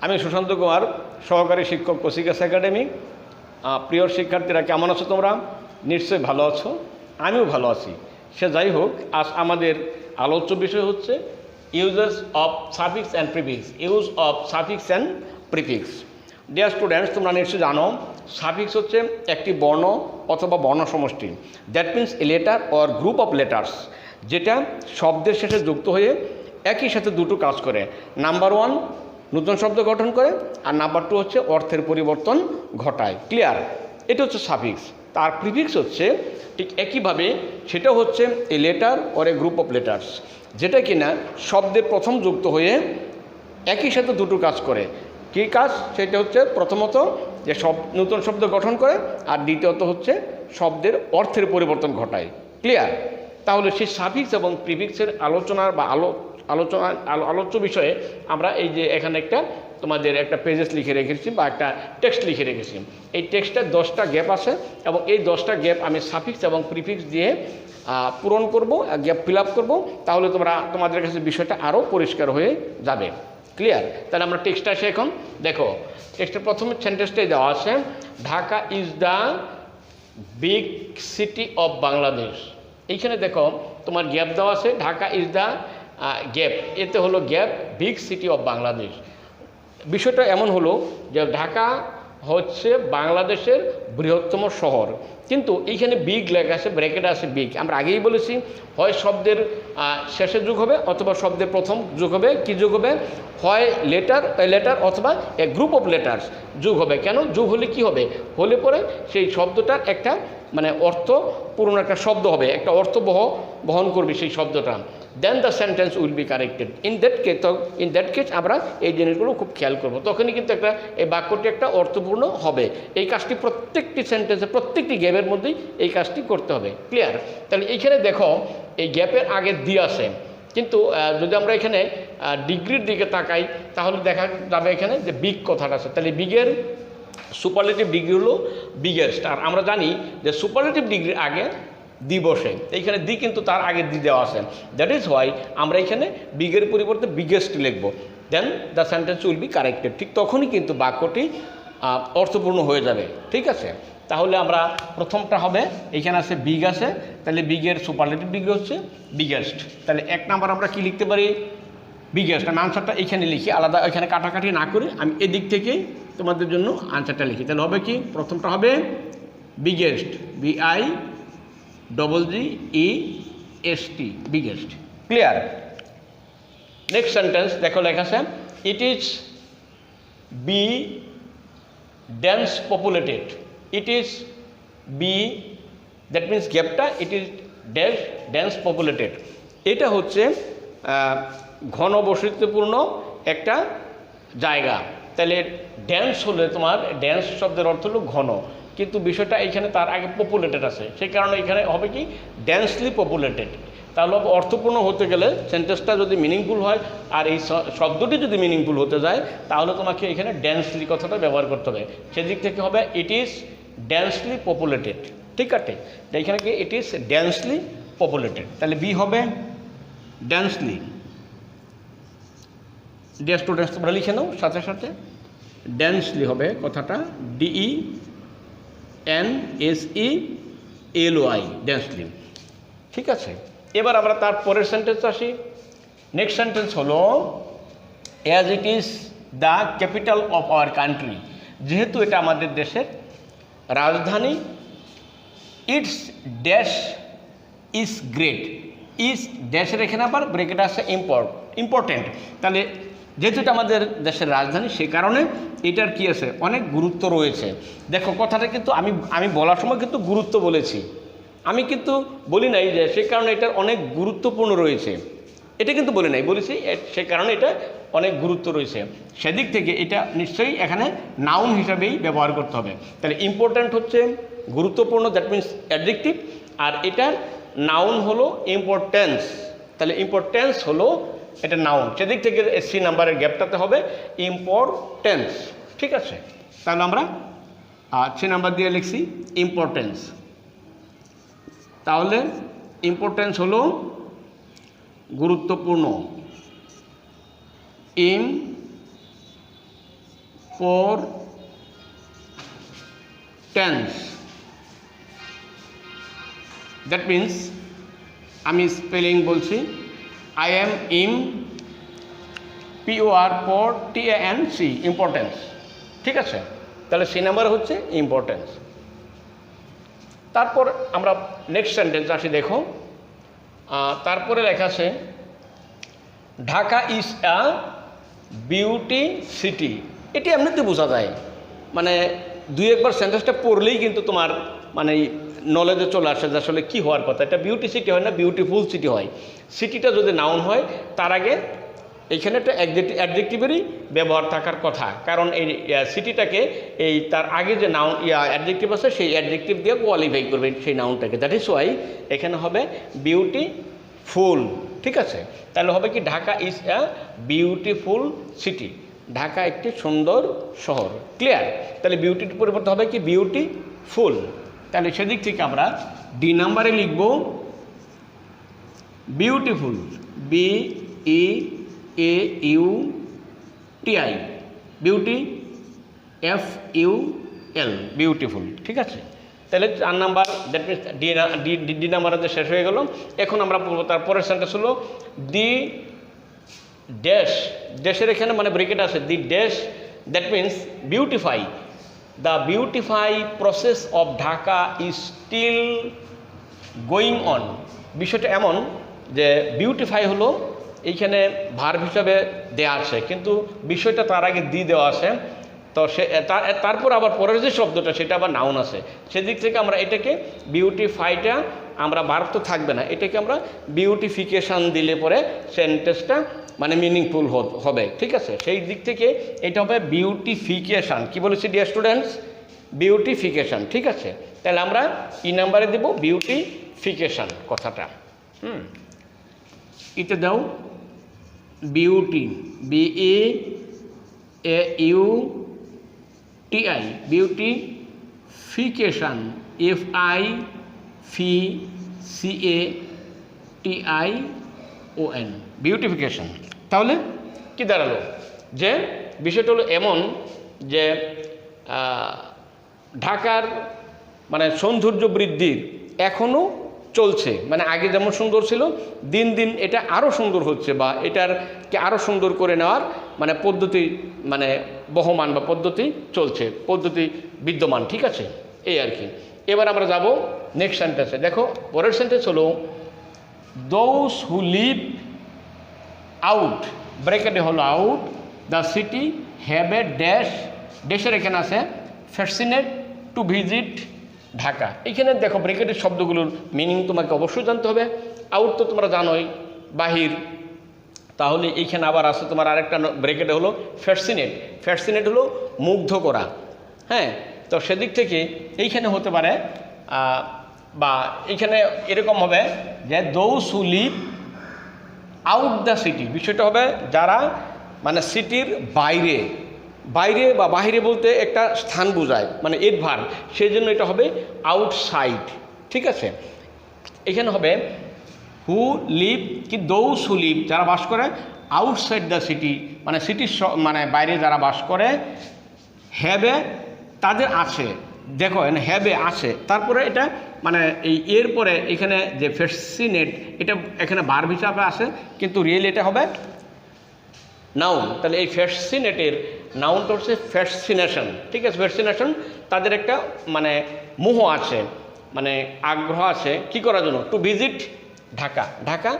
আমি সুশান্ত কুমার, সহকারী শিক্ষক কোসিকাস একাডেমি। প্রিয় শিক্ষার্থীরা, কেমন আছো তোমরা? নিশ্চয়ই ভালো আছো, আমিও ভালো আছি। সে যাই হোক, আজ আমাদের আলোচ্য বিষয় হচ্ছে uses of suffix and prefix. Use of suffix and prefix. Dear students, তোমরা নিশ্চয়ই জানো সাফিক্স হচ্ছে একটি বর্ণ অথবা বর্ণ সমষ্টি। That means a letter or group of letters, যেটা শব্দের শেষে যুক্ত হয়ে একই সাথে দুটো কাজ করে। নাম্বার ওয়ান, নতুন শব্দ গঠন করে, আর নাম্বার টু হচ্ছে অর্থের পরিবর্তন ঘটায়। ক্লিয়ার? এটা হচ্ছে সাফিক্স। তার প্রিফিক্স হচ্ছে ঠিক একইভাবে, সেটা হচ্ছে a letter or a group of letters, যেটা কিনা শব্দের প্রথম যুক্ত হয়ে একই সাথে দুটো কাজ করে। কী কাজ? সেটা হচ্ছে প্রথমত যে নতুন শব্দ গঠন করে, আর দ্বিতীয়ত হচ্ছে শব্দের অর্থের পরিবর্তন ঘটায়। ক্লিয়ার? তাহলে সেই সাফিক্স এবং প্রিফিক্সের আলোচনার বা আলোচ্য বিষয়ে আমরা এই যে এখানে তোমাদের একটা পেজেস লিখে রেখেছি বা একটা টেক্সট লিখে রেখেছি। এই টেক্সটে 10টা গ্যাপ আছে এবং এই 10টা গ্যাপ আমি সাফিক্স এবং প্রিফিক্স দিয়ে পূরণ করব, গ্যাপ ফিল আপ করবো। তাহলে তোমাদের কাছে বিষয়টা আরও পরিষ্কার হয়ে যাবে। ক্লিয়ার? তাহলে আমরা টেক্সটটা আসে এখন দেখো। টেক্সটের প্রথমে সেন্টেন্সটাই দেওয়া আছে, Dhaka is the big city of Bangladesh. এইখানে দেখো তোমার গ্যাপ দেওয়া আছে, ঢাকা ইজ দ্য গ্যাপ, এতে হলো gap big city of Bangladesh. বিষয়টা এমন হলো যে ঢাকা হচ্ছে বাংলাদেশের বৃহত্তম শহর, কিন্তু এইখানে বিগ লেখা আছে, ব্র্যাকেট আছে বিগ। আমরা আগেই বলেছি, হয় শব্দের শেষে যোগ হবে অথবা শব্দের প্রথম যোগ হবে। কি যোগ হবে? হয় লেটার অথবা এ গ্রুপ অফ লেটার্স যোগ হবে। কেন যোগ হলে কি হবে? হলে পরে সেই শব্দটার একটা অর্থপূর্ণ একটা শব্দ হবে, একটা অর্থ বহন করবে সেই শব্দটা। Then the sentence will be corrected. In that case আমরা এই জিনিসগুলো খুব খেয়াল করবো, তখনই কিন্তু এই বাক্যটি একটা অর্থপূর্ণ হবে। এই কাজটি প্রত্যেকটি সেন্টেন্সে, প্রত্যেকটি গ্যাপের মধ্যেই এই কাজটি করতে হবে। ক্লিয়ার? তাহলে এইখানে দেখো এই গ্যাপের আগে দিয়ে আসে, কিন্তু যদি আমরা এখানে ডিগ্রির দিকে তাকাই তাহলে দেখা যাবে এখানে যে বিগ কথাটা আছে। তাহলে বিগের সুপারলেটিভ ডিগ্রি হলো বিগেস্ট। আর আমরা জানি যে সুপারলেটিভ ডিগ্রির আগে দি বসে, এইখানে দি কিন্তু তার আগে দি দেওয়া আছে। দ্যাট ইজ হোয়াই আমরা এখানে বিগের পরিবর্তে বিগেস্ট লিখবো। Then the sentence will be corrected. ঠিক তখনই কিন্তু বাক্যটি অর্থপূর্ণ হয়ে যাবে। ঠিক আছে? তাহলে আমরা প্রথমটা হবে, এখানে আছে বিগ আছে, তাহলে বিগের সুপারলেটিভ ডিগ্রি হচ্ছে বিগেস্ট। তাহলে 1 নাম্বার আমরা কি লিখতে পারি? বিগেস্ট। আমি আনসারটা এখানে লিখি, আলাদা এখানে কাটাকাটি না করে আমি এদিক থেকেই তোমাদের জন্য আনসারটা লিখি। তাহলে হবে কি? প্রথমটা হবে biggest, BIGGEST, biggest. Clear? Next sentence দেখো লেখা আছে, it is be dense populated. It is be, that means গ্যাপটা, ইট ইজ ডেন্স পপুলেটেড। এটা হচ্ছে ঘনবসতিপূর্ণ একটা জায়গা। তাহলে ড্যান্স হলে তোমার ড্যান্স শব্দের অর্থ হলো ঘন, কিন্তু বিষয়টা এইখানে তার আগে পপুলেটেড আছে, সেই কারণে এখানে হবে কি? Densely populated. তাহলে অর্থপূর্ণ হতে গেলে সেন্টেন্সটা যদি মিনিংফুল হয় আর এই শব্দটি যদি মিনিংফুল হতে যায়, তাহলে তোমাকে এখানে ডেন্সলি কথাটা ব্যবহার করতে হবে। সেদিক থেকে হবে ইট ইজ ডেন্সলি পপুলেটেড। ঠিক আছে? এইখানে কি? It is densely populated. তাহলে বি হবে ডেন্সলি। ডিয়ার স্টুডেন্টস, তোমরা লিখে নাও সাথে সাথে, ডেন্সলি হবে কথাটা, DENSELY, ডেন্সলি। ঠিক আছে? এবার আমরা তার পরের সেন্টেন্স আসি। নেক্সট সেন্টেন্স হলো, as it is the capital of our country. যেহেতু এটা আমাদের দেশের রাজধানী, it's dash is great. Is ড্যাশের এখানে আবার ব্রেকেট আছে ইম্পর্টেন্ট। তাহলে যেহেতু এটা আমাদের দেশের রাজধানী, সেই কারণে এটার কি আছে? অনেক গুরুত্ব রয়েছে। দেখো কথাটা কিন্তু আমি বলার সময় কিন্তু গুরুত্ব বলেছি, আমি কিন্তু বলি নাই যে সে কারণে এটার অনেক গুরুত্বপূর্ণ রয়েছে, এটা কিন্তু বলি নাই, বলেছি সে কারণে এটা অনেক গুরুত্ব রয়েছে। সেদিক থেকে এটা নিশ্চয়ই এখানে নাউন হিসাবেই ব্যবহার করতে হবে। তাহলে ইম্পর্ট্যান্ট হচ্ছে গুরুত্বপূর্ণ, দ্যাট মিন্স অ্যাডজেক্টিভ, আর এটার নাউন হলো ইম্পর্টেন্স। তাহলে ইম্পর্টেন্স হলো এটা নাউন, সেদিক থেকে সি নাম্বারের গ্যাপটাতে হবে ইম্পর্টেন্স। ঠিক আছে? তাহলে আমরা 6 নাম্বার দিয়ে লিখছি ইম্পর্টেন্স। তাহলে ইম্পর্টেন্স হলো গুরুত্বপূর্ণ, টেন্স। দ্যাট মিন্স আমি স্পেলিং বলছি, আই এম ইম POR পর TANC, ইম্পর্টেন্স। ঠিক আছে, তাহলে সি নাম্বার হচ্ছে ইম্পর্টেন্স। তারপর আমরা নেক্সট সেন্টেন্স আসি, দেখো তারপরে লেখা আছে Dhaka is a beauty city. এটি এমনিতে বোঝা যায়, মানে দুই একবার সেন্টেন্সটা পড়লেই কিন্তু তোমার মানে নলেজে চলে আসে যে আসলে কী হওয়ার কথা। এটা বিউটি সিটি হয় না, বিউটিফুল সিটি হয়। সিটিটা যদি নাউন হয় তার আগে এইখানে একটা অ্যাডজেক্টিভেরই ব্যবহার থাকার কথা, কারণ এই সিটিটাকে এই তার আগে যে নাউন অ্যাডজেক্টিভ আছে সেই অ্যাডজেক্টিভ দিয়ে কোয়ালিফাই করবে সেই নাউনটাকে। দ্যাট ইজ ওয়াই এখানে হবে বিউটিফুল। ঠিক আছে, তাহলে হবে কি Dhaka is a beautiful city. Dhaka একটি সুন্দর শহর। ক্লিয়ার? তাহলে বিউটির পরিবর্তে হবে কি বিউটিফুল। তাহলে সেদিক থেকে আমরা ডি নাম্বারে লিখব beautiful, BEAUTI, beauty FUL, beautiful. ঠিক আছে, তাহলে 4 নাম্বার, দ্যাট মিনস ডি নাম্বারে শেষ হয়ে গেল। এখন আমরা তার পরের সেন্টেন্স হলো দি ড্যাশ। ড্যাশের এখানে মানে ব্রেকেট আছে, the dash, that means beautify. The beautify process of Dhaka is still going on. বিষয়টা এমন যে বিউটিফাই হলো এইখানে ভার্ব হিসাবে দেওয়া আছে, কিন্তু বিষয়টা তার আগে দি দেওয়া আছে, তো সে তারপর আবার পরের যে শব্দটা সেটা আবার নাউন আছে। সেদিক থেকে আমরা এটাকে বিউটিফাইটা আমরা ভার্ব তো থাকবে না, এটাকে আমরা বিউটিফিকেশান দিলে পরে সেন্টেন্সটা মানে মিনিংফুল হবে। ঠিক আছে, সেই দিক থেকে এটা হবে বিউটিফিকেশান। কি বলেছি ডিয়ার স্টুডেন্টস? বিউটিফিকেশান। ঠিক আছে, তাহলে আমরা ই নাম্বারে দেব বিউটিফিকেশান কথাটা। এটা দাও beauty, BEAUTI, beautification, FICATION, beautification. তাহলে কি দাঁড়ালো যে বিষয়টা হলো এমন যে ঢাকার মানে সৌন্দর্য বৃদ্ধির এখনও চলছে, মানে আগে যেমন সুন্দর ছিল দিন দিন এটা আরও সুন্দর হচ্ছে, বা এটারকে আরও সুন্দর করে নেওয়ার মানে পদ্ধতি মানে বহমান বা পদ্ধতি চলছে, পদ্ধতি বিদ্যমান। ঠিক আছে, এই আর কি। এবার আমরা যাব নেক্সট সেন্টেন্সে। দেখো পরের সেন্টেন্স হলো দোজ হু লিভ আউট, ব্রেকেটে হলো out the city have a dash. ড্যাশের এখানে আছে ফ্যাসিনেট টু ভিজিট ঢাকা। এখানে দেখো ব্রেকেটের শব্দগুলোর মিনিং তোমাকে অবশ্যই জানতে হবে। আউট তো তোমরা জানোই বাহির, তাহলে এইখানে আবার আছে তোমার আরেকটা ব্রেকেটে হলো ফ্যাসিনেট। ফ্যাসিনেট হলো মুগ্ধ করা। হ্যাঁ, তো সেদিক থেকে এইখানে হতে পারে বা এইখানে এরকম হবে যে those who leave out the city. বিষয়টা হবে যারা মানে সিটির বাইরে, বাইরে বা বাহিরে বলতে একটা স্থান বোঝায়, মানে এডভার্ব, সেই জন্য এটা হবে আউটসাইড। ঠিক আছে, এখানে হবে হু লিভ কি দোজ হু লিভ, যারা বাস করে আউটসাইড দ্য সিটি, মানে সিটির মানে বাইরে যারা বাস করে, হ্যাবে তাদের আছে। দেখো হ্যাবে আছে, তারপরে এটা মানে এই এর পরে এখানে যে ফ্যাসিনেট এটা এখানে ভার্ব হিসাবে আসে, কিন্তু রিয়েল এটা হবে নাউন। তাহলে এই ফ্যাসিনেটের নাউনটা হচ্ছে ফ্যাসিনেশন। ঠিক আছে, ফ্যাসিনেশন তাদের একটা মানে মোহ আছে, মানে আগ্রহ আছে কি করার জন্য, টু ভিজিট ঢাকা, ঢাকা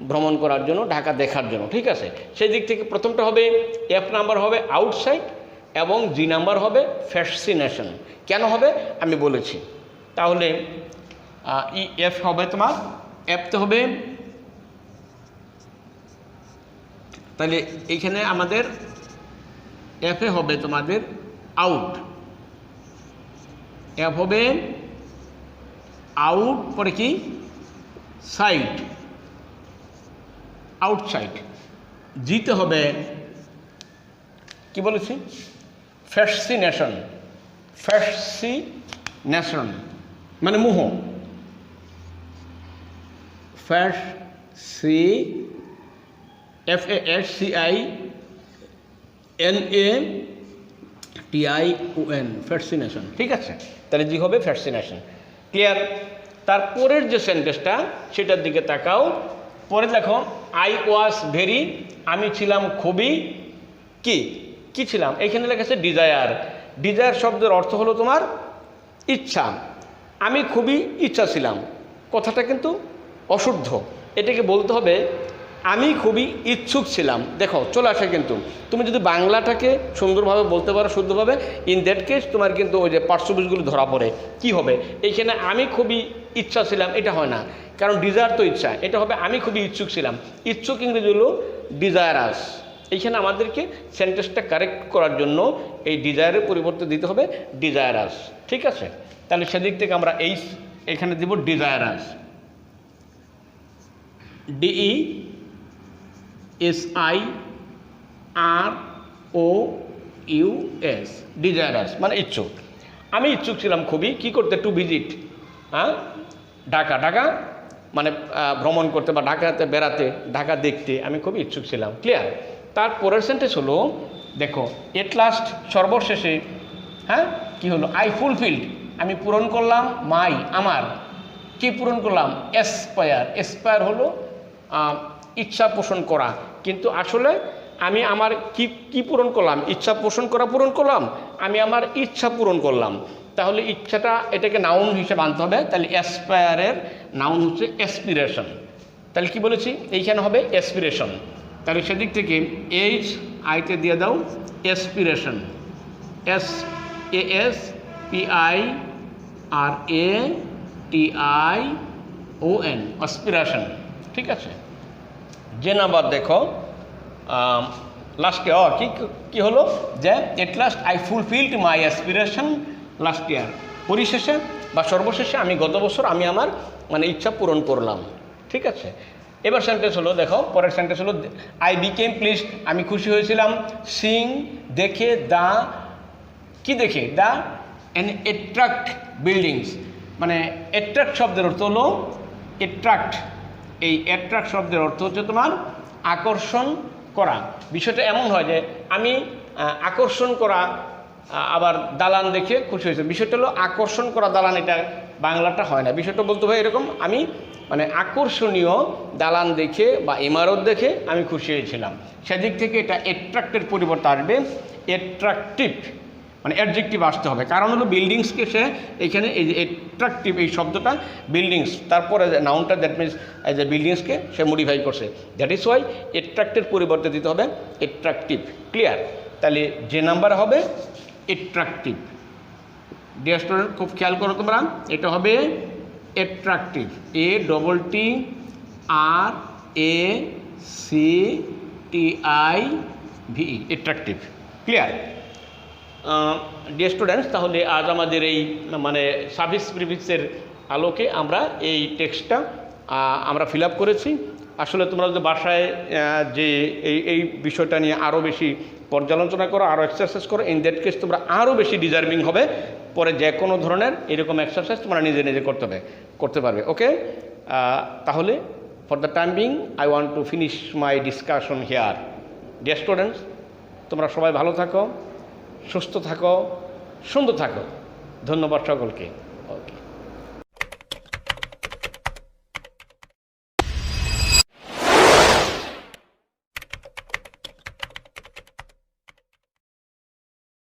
ভ্রমণ করার জন্য, ঢাকা দেখার জন্য। ঠিক আছে, সেই দিক থেকে প্রথমটা হবে এফ নাম্বার হবে আউটসাইড এবং জি নাম্বার হবে ফ্যাসিনেশন। কেন হবে আমি বলেছি। তাহলে ই এফ হবে তোমার, এফতে হবে, তাহলে এইখানে আমাদের এফে হবে তোমাদের আউট, এফ হবে আউট, পরে কি সাইড, আউটসাইড। জিতে হবে কি বলেছি ফ্যাসিনেশন, ফ্যাসিনেশন মানে মোহ, FASCINATION TION, ফ্যাসিনেশন। ঠিক আছে, তাহলে জি হবে ফ্যাসিনেশন। ক্লিয়ার? তারপরের যে সেন্টেন্সটা সেটার দিকে তাকাও। পরে দেখো, আই ওয়াজ ভেরি, আমি ছিলাম খুবই কি ছিলাম, এইখানে লেখা আছে ডিজায়ার। ডিজায়ার শব্দের অর্থ হলো তোমার ইচ্ছা। আমি খুবই ইচ্ছা ছিলাম, কথাটা কিন্তু অশুদ্ধ। এটাকে বলতে হবে আমি খুবই ইচ্ছুক ছিলাম। দেখো চলে আসে, কিন্তু তুমি যদি বাংলাটাকে সুন্দরভাবে বলতে পারো শুদ্ধভাবে, ইন দ্যাট কেস তোমার কিন্তু ওই যে পার্শ্ববিশগুলো ধরা পড়ে। কি হবে এইখানে? আমি খুবই ইচ্ছা ছিলাম, এটা হয় না, কারণ ডিজায়ার তো ইচ্ছা। এটা হবে আমি খুবই ইচ্ছুক ছিলাম। ইচ্ছুক ইংরেজি হলো ডিজায়ারাস। এইখানে আমাদেরকে সেন্টেন্সটা কারেক্ট করার জন্য এই ডিজায়ারের পরিবর্তে দিতে হবে ডিজায়ারাস। ঠিক আছে, তাহলে সেদিক থেকে আমরা এখানে দিব ডিজায়ারাস, DESIROUS, ডিজায়ারাস মানে ইচ্ছুক। আমি ইচ্ছুক ছিলাম খুবই কি করতে? টু ভিজিট ঢাকা মানে ভ্রমণ করতে বা ঢাকাতে বেড়াতে, ঢাকা দেখতে আমি খুবই ইচ্ছুক ছিলাম। ক্লিয়ার? তারপরের সেন্টেন্স হলো, দেখো এট লাস্ট, সর্বশেষে কি হলো? আই ফুলফিল্ড, আমি পূরণ করলাম, আমার কি পূরণ করলাম? এসপায়ার হলো ইচ্ছা পোষণ করা, কিন্তু আসলে আমি আমার কি পূরণ করলাম? ইচ্ছা পোষণ করা পূরণ করলাম, আমি আমার ইচ্ছা পূরণ করলাম। তাহলে ইচ্ছাটা এটাকে নাউন হিসেবে আনতে হবে। তাহলে অ্যাসপায়ারের নাউন হচ্ছে অ্যাসপিরেশন। তাহলে কি বলেছি? এইখানে হবে অ্যাসপিরেশন। তাহলে সেদিক থেকে আইতে দিয়ে দাও অ্যাসপিরেশন, SASPIRATION, অ্যাসপিরেশন। ঠিক আছে, যে নাম্বার দেখো লাস্টে কি হলো? যে at last I fulfilled my aspiration last year, পরিশেষে বা সর্বশেষে আমি গত বছর আমি আমার মানে ইচ্ছা পূরণ করলাম। ঠিক আছে, এবার সেন্টেন্স হলো, দেখো পরের সেন্টেন্স হলো আই বিকেম প্লিজড, আমি খুশি হয়েছিলাম। সিং, দেখে, দেখে অ্যান অ্যাট্রাক্ট বিল্ডিংস, মানে অ্যাট্রাক্ট শব্দের অর্থ হলো অ্যাট্রাক্ট। এই অ্যাট্রাক্ট শব্দের অর্থ হচ্ছে তোমার আকর্ষণ করা। বিষয়টা এমন হয় যে আমি আকর্ষণ করা, আবার দালান দেখে খুশি হয়েছে। বিষয়টা হলো আকর্ষণ করা দালান, এটা বাংলাটা হয় না। বিষয়টা বলতে হয় এরকম, আমি মানে আকর্ষণীয় দালান দেখে বা ইমারত দেখে আমি খুশি হয়েছিলাম। সেদিক থেকে এটা অ্যাট্রাক্টের পরিবর্তে আসবে অ্যাট্রাকটিভ, মানে অ্যাডজেক্টিভ আসতে হবে। কারণ হলো বিল্ডিংসকে সে এখানে এই যে অ্যাট্রাকটিভ এই শব্দটা বিল্ডিংস, তারপরে নাউনটা দ্যাট মিনস এই যে বিল্ডিংসকে সে মডিফাই করছে। দ্যাট ইজ ওয়াই অ্যাট্রাক্টের পরিবর্তে দিতে হবে অ্যাট্রাকটিভ। ক্লিয়ার? তাহলে যে নাম্বার হবে অ্যাট্রাকটিভ। ডিয়ার স্টুডেন্ট খুব খেয়াল করো তোমরা, এটা হবে attractive, ATTRACTIVE, attractive. Clear? Dear students, তাহলে আজ আমাদের এই মানে সার্ভিস প্রিফিক্সের আলোকে আমরা এই টেক্সটটা আমরা ফিল আপ করেছি। আসলে তোমরা যদি বাসায় যে এই বিষয়টা নিয়ে আরও বেশি পর্যালোচনা করো, আরও এক্সারসাইজ করো, ইন দ্যাট কেস তোমরা আরও বেশি ডিজার্ভিং হবে। পরে যে কোনো ধরনের এরকম এক্সারসাইজ তোমরা নিজে করতে পারবে। ওকে, তাহলে for the time being I want to finish my discussion here. Dear students, তোমরা সবাই ভালো থাকো, সুস্থ থাকো, সুন্দর থাকো। ধন্যবাদ সকলকে।